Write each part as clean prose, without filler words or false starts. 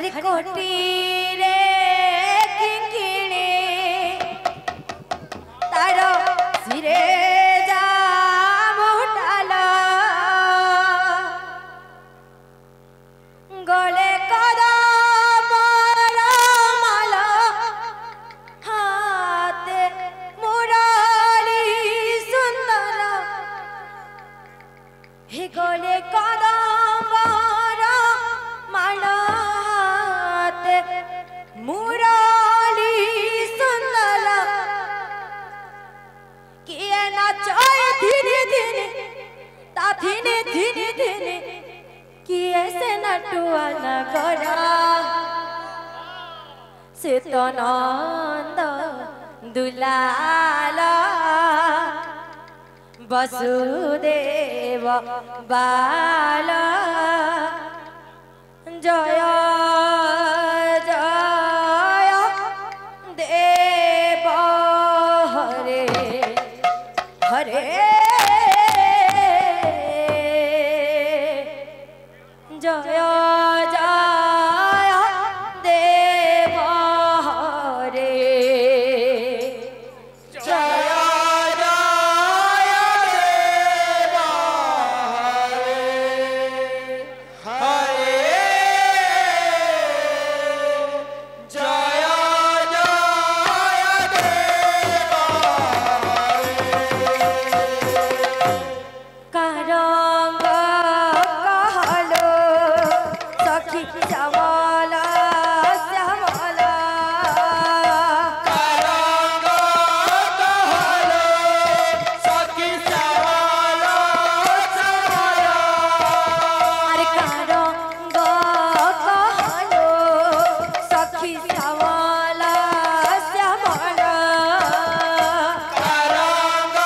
हरे कोटी रे किंकिणी तारो सिरे जा मुटाला गले कदा माला हाथे मुरारी सुंदर हे गले कदा माला हाथे मुरारी सुंदर किए नाचाए धीरे धीरे ता धीरे धीरे धीरे किए से नटुआ नगरा से तो नंद दुलाला वसुदेव बाला जय जय देव हरे हरे जय जय देव हरे जय जय देव हरे जय जय देव कारंग कहलो सखी श्यामला श्यामला करंग कहलो सखी श्यामला श्यामला अरे कारंग कहलो सखी श्यामला श्यामला करंग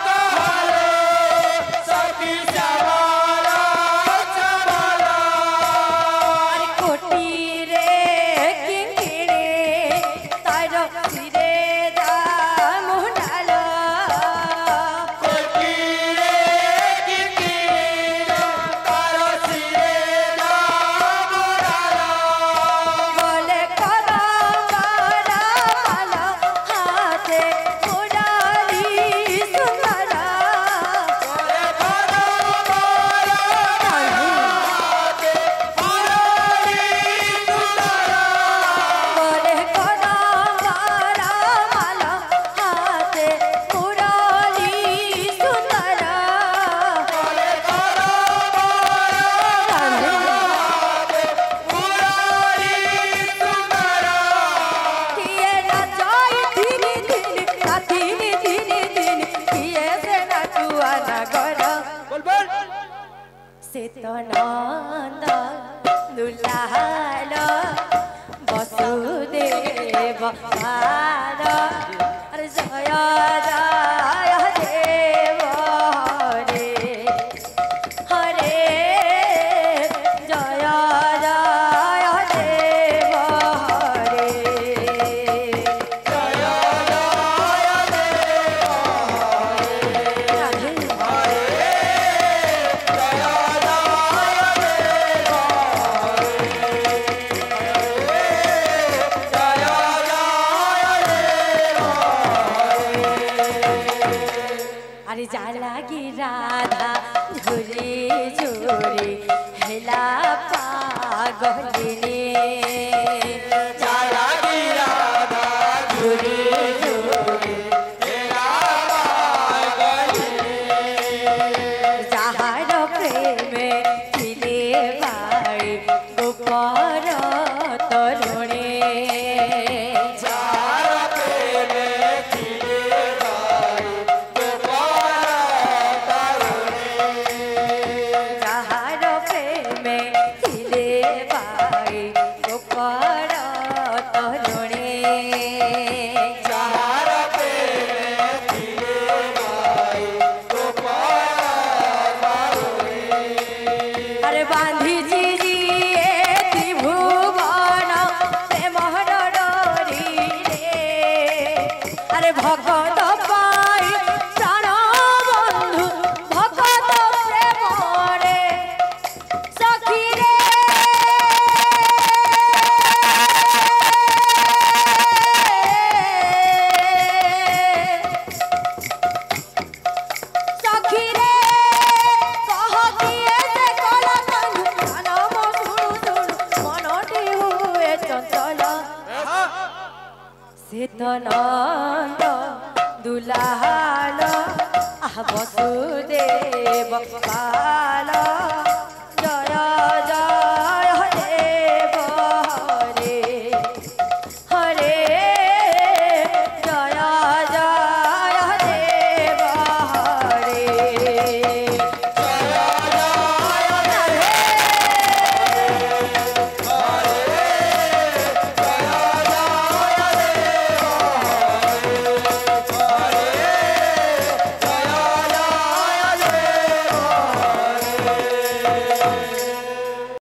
कहलो सखी श्यामला श्यामला अरे कोटी रे किंकिणी तारो सिरे जा मुंडाला कोटी रे किंकिणी तारो सिरे जा मुराला गले कदा माला हाथे मुरारी सुंदरा गले कदा माला हाथे मुरारी सुंदरा गले कदा माला हाथे मुरारी सुंदरा गले कदा माला हाथे मुरारी सुंदरा किए नाचाई धीरे धीरे धीरे धीरे धीरे किए से नटुआ नगरा बोल बोल से तो नंद दुलाल वसुदेव बाला अरे जय जय देव हरे हरे जय जय देव हरे जय जय देव राधे अरे जाला की राधा झुरी झुरी हेला पागलिनी जाला की राधा झुरी झुरी तेरा पागलिनी যাহার প্রেমে ছিলে ভাই গোপর তরুণী चार प्रेमे खिले भाई गोपाल तरुणी যাহার প্রেমে ছিলে ভাই से तो नंद दुलाल बसुदेव पाल